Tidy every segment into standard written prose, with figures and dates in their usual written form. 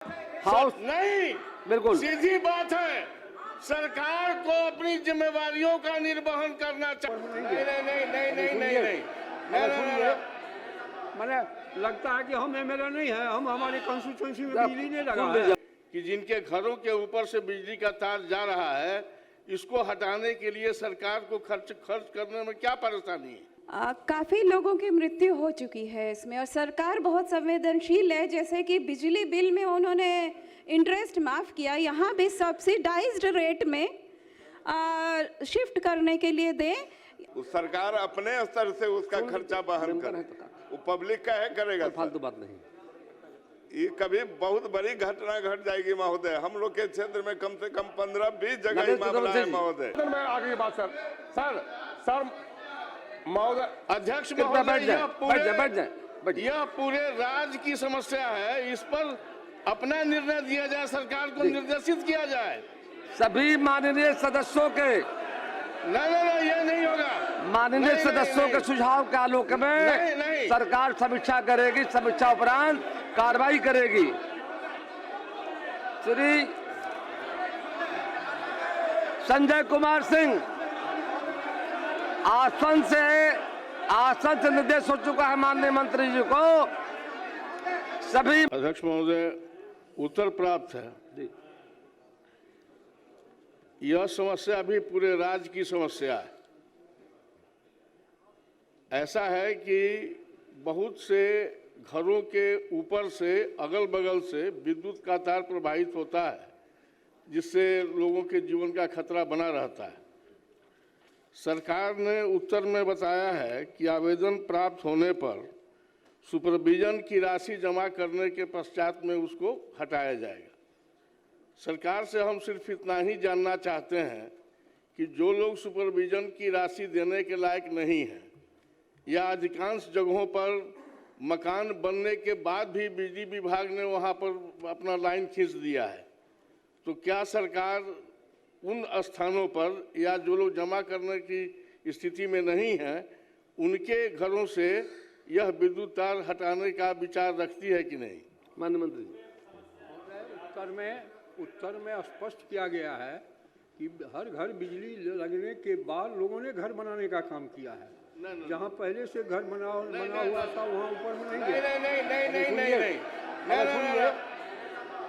House नहीं, बिल्कुल सीधी बात है, सरकार को अपनी जिम्मेवारियों का निर्वहन करना चाहिए। नहीं नहीं नहीं नहीं नहीं नहीं नहीं सुनिए, मैंने लगता है कि हम एमएलए नहीं है, हम हमारी कॉन्स्टिट्यूएंसी में बिजली नहीं लगा है। कि जिनके घरों के ऊपर से बिजली का तार जा रहा है, इसको हटाने के लिए सरकार को खर्च करने में क्या परेशानी है? काफ़ी लोगों की मृत्यु हो चुकी है इसमें, और सरकार बहुत संवेदनशील है। जैसे कि बिजली बिल में उन्होंने इंटरेस्ट माफ़ किया, यहाँ भी सब्सिडाइज्ड रेट में शिफ्ट करने के लिए दें। सरकार अपने स्तर से उसका खर्चा वहन करे, वो पब्लिक का है करेगा। फालतू बात नहीं, ये कभी बहुत बड़ी घटना घट जाएगी महोदय। हम लोग के क्षेत्र में कम से कम 15-20 जगह मामला है महोदय। मैं आगे बात सर महोदय, अध्यक्ष महोदय, यह पूरे राज्य की समस्या है, इस पर अपना निर्णय दिया जाए, सरकार को निर्देशित किया जाए। सभी माननीय सदस्यों के नहीं, ये नहीं होगा। माननीय सदस्यों के सुझाव के आलोक में नहीं। सरकार समीक्षा करेगी, समीक्षा उपरांत कार्रवाई करेगी। श्री संजय कुमार सिंह, आसन से निर्देश हो चुका है माननीय मंत्री जी को। सभी अध्यक्ष महोदय, उत्तर प्राप्त है। यह समस्या भी पूरे राज्य की समस्या है। ऐसा है कि बहुत से घरों के ऊपर से अगल बगल से विद्युत का तार प्रवाहित होता है, जिससे लोगों के जीवन का खतरा बना रहता है। सरकार ने उत्तर में बताया है कि आवेदन प्राप्त होने पर सुपरविजन की राशि जमा करने के पश्चात में उसको हटाया जाएगा। सरकार से हम सिर्फ इतना ही जानना चाहते हैं कि जो लोग सुपरविजन की राशि देने के लायक नहीं हैं, या अधिकांश जगहों पर मकान बनने के बाद भी बिजली विभाग ने वहां पर अपना लाइन खींच दिया है, तो क्या सरकार उन स्थानों पर या जो लोग जमा करने की स्थिति में नहीं हैं, उनके घरों से यह विद्युत तार हटाने का विचार रखती है कि नहीं? माननीय मंत्री जी, उत्तर में स्पष्ट किया गया है कि हर घर बिजली लगने के बाद लोगों ने घर बनाने का काम किया है। जहाँ पहले से घर बना हुआ था वहाँ ऊपर में नहीं।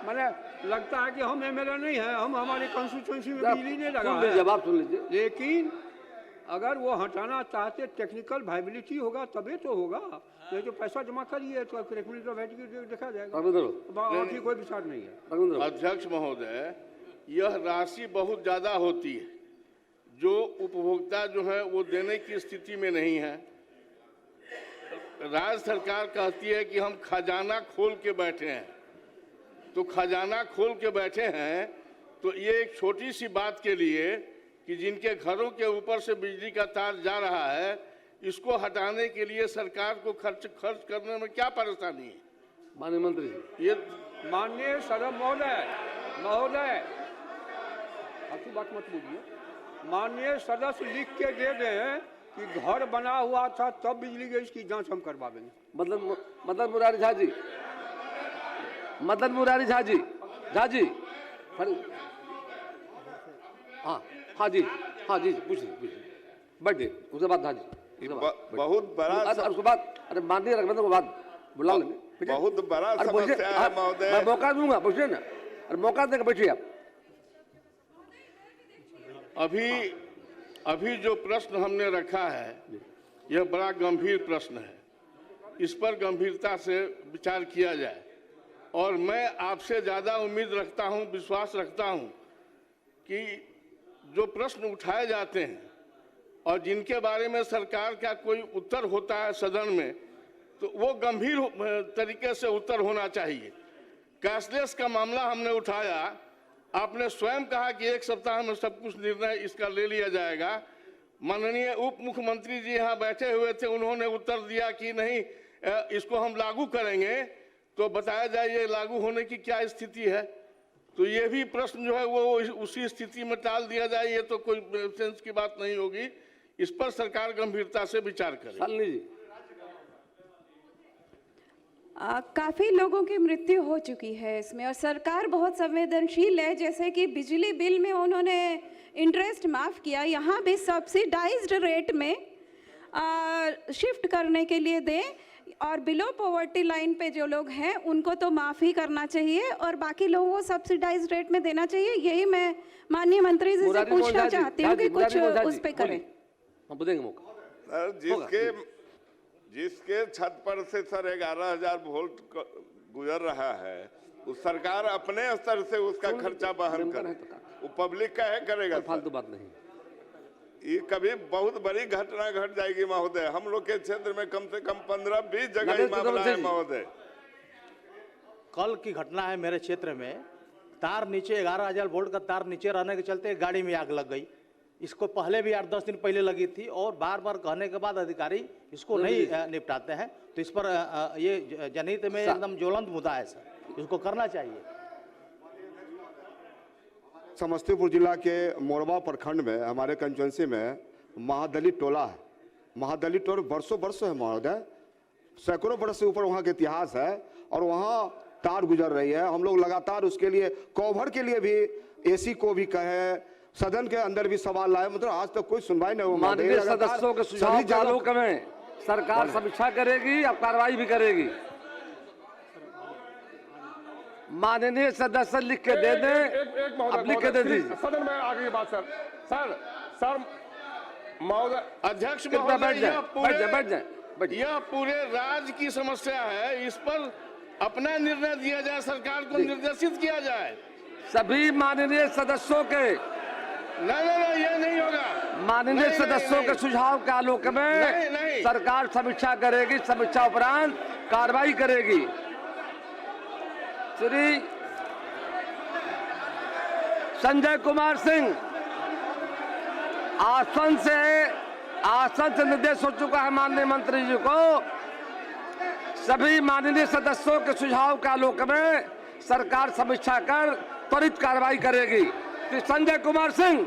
मैंने लगता है कि हम एमएलए नहीं है, हम हमारी कॉन्स्टिट्यूएंसी में बिजली नहीं लगा है। जवाब सुन लीजिए। लेकिन अगर वो हटाना चाहते, टेक्निकल वायबिलिटी होगा तभी तो होगा। ये जो पैसा जमा करिए तो देखा जाएगा, बाकी कोई विचार नहीं है। अध्यक्ष महोदय, यह राशि बहुत ज्यादा होती है, जो उपभोक्ता जो है वो देने की स्थिति में नहीं है। राज्य सरकार कहती है कि हम खजाना खोल के बैठे हैं, तो खजाना खोल के बैठे हैं तो ये एक छोटी सी बात के लिए कि जिनके घरों के ऊपर से बिजली का तार जा रहा है, इसको हटाने के लिए सरकार को खर्च करने में क्या परेशानी है? माननीय मंत्री जी, ये माननीय सदस्य महोदय अच्छी बात मत बोलिए। माननीय सदस्य लिख के दे दें कि घर बना हुआ था तब बिजली गई, इसकी जांच हम करवा देंगे। मदन मुरारी झा जी, हाँ जी पूछिए बैठिए, उसके बाद झा जी बहुत बड़ा उसके बाद अरे माननीय रघुवंदन को बात बुला लेंगे। बहुत बड़ा समस्या है महोदय। मैं मौका दूंगा, पूछिए ना, अरे मौका देकर बैठिए आप। अभी जो प्रश्न हमने रखा है, यह बड़ा गंभीर प्रश्न है, इस पर गंभीरता से विचार किया जाए। और मैं आपसे ज़्यादा उम्मीद रखता हूं, विश्वास रखता हूं कि जो प्रश्न उठाए जाते हैं और जिनके बारे में सरकार का कोई उत्तर होता है सदन में, तो वो गंभीर तरीके से उत्तर होना चाहिए। कैशलेस का मामला हमने उठाया, आपने स्वयं कहा कि 1 सप्ताह में सब कुछ निर्णय इसका ले लिया जाएगा। माननीय उप मुख्यमंत्री जी यहाँ बैठे हुए थे, उन्होंने उत्तर दिया कि नहीं, इसको हम लागू करेंगे। तो बताया जाए ये लागू होने की क्या स्थिति है, तो ये भी प्रश्न जो है वो उसी स्थिति में टाल दिया जाए, ये तो कोई सेंस की बात नहीं होगी। इस पर सरकार गंभीरता से विचार करे। काफ़ी लोगों की मृत्यु हो चुकी है इसमें और सरकार बहुत संवेदनशील है, जैसे कि बिजली बिल में उन्होंने इंटरेस्ट माफ़ किया, यहाँ भी सब्सिडाइज्ड रेट में शिफ्ट करने के लिए दें और बिलो पॉवर्टी लाइन पे जो लोग हैं उनको तो माफ़ ही करना चाहिए और बाकी लोगों को सब्सिडाइज्ड रेट में देना चाहिए। यही मैं माननीय मंत्री जी से पूछना चाहती हूँ कि कुछ उस पे करें। हम देंगे मौका। सर, जिसके छत पर से सर 11,000 वोल्ट गुजर रहा है, उस सरकार अपने स्तर से उसका खर्चा वहन करे, वो पब्लिक का है करेगा। फालतू बात नहीं, ये कभी बहुत बड़ी घटना घट जाएगी महोदय। हम लोग के क्षेत्र में कम से कम 15-20 जगह मामला है महोदय। कल की घटना है मेरे क्षेत्र में, तार नीचे 11,000 वोल्ट का तार नीचे रहने के चलते गाड़ी में आग लग गई। इसको पहले भी 8-10 दिन पहले लगी थी और बार बार कहने के बाद अधिकारी इसको नहीं निपटाते हैं, तो इस पर ये जनहित में एकदम ज्वलंत मुद्दा है सर, इसको करना चाहिए। समस्तीपुर जिला के मोरबा प्रखंड में हमारे कंस्टिट्यूंसी में महादलित टोला है। महादलित टोला वर्षों है महोदय, सैकड़ों वर्ष से ऊपर वहाँ के इतिहास है और वहाँ तार गुजर रही है। हम लोग लगातार उसके लिए कवर के लिए भी एसी को भी कहे, सदन के अंदर भी सवाल लाए, मतलब आज तक कोई सुनवाई नहीं हुई। माननीय सदस्यों के सुझाव के आलोक में सरकार समीक्षा करेगी, अब कार्रवाई भी करेगी। माननीय सदस्य लिख के दे दें, अब लिख के दे दीजिए। सदन में आ गई बात सर। सर महोदय, अध्यक्ष बैठ जाए। यह पूरे राज्य की समस्या है, इस पर अपना निर्णय दिया जाए, सरकार को निर्देशित किया जाए। सभी माननीय सदस्यों के नहीं, ये नहीं होगा। माननीय सदस्यों के सुझाव के आलोक में सरकार समीक्षा करेगी, समीक्षा उपरांत कार्रवाई करेगी। श्री संजय कुमार सिंह, आसन से निर्देश हो चुका है माननीय मंत्री जी को, सभी माननीय सदस्यों के सुझाव के आलोक में सरकार समीक्षा कर त्वरित कार्रवाई करेगी। श्री संजय कुमार सिंह,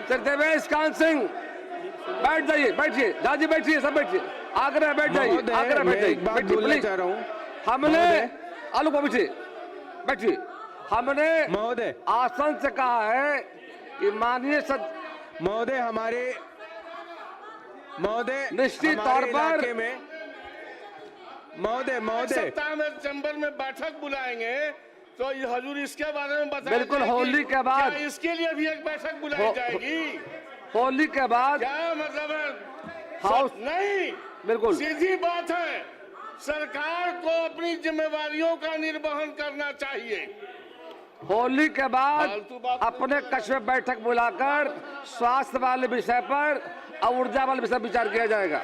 श्री देवेश कांत सिंह, बैठ जाइए, बैठिए, दादी बैठिए, सब बैठिए, आग्रह बैठ जाइए, आग्रह बैठ जाइए, बैठिए चाह रहा हूँ। हमने आलू को बैठिए, हमने महोदय आसन से कहा है कि माननीय महोदय हमारे महोदय निश्चित तौर पर महोदय सप्ताह में चैम्बर में बैठक बुलाएंगे तो ये हजूर इसके बारे में बताएं। बिल्कुल, होली के बाद इसके लिए भी एक बैठक बुलाई जाएगी। होली के बाद क्या मतलब है? हाउस नहीं, बिल्कुल सीधी बात है, सरकार को अपनी जिम्मेवारियों का निर्वहन करना चाहिए। होली के बाद अपने कस्बे बैठक बुलाकर स्वास्थ्य वाले विषय पर और ऊर्जा वाले विषय विचार किया जाएगा।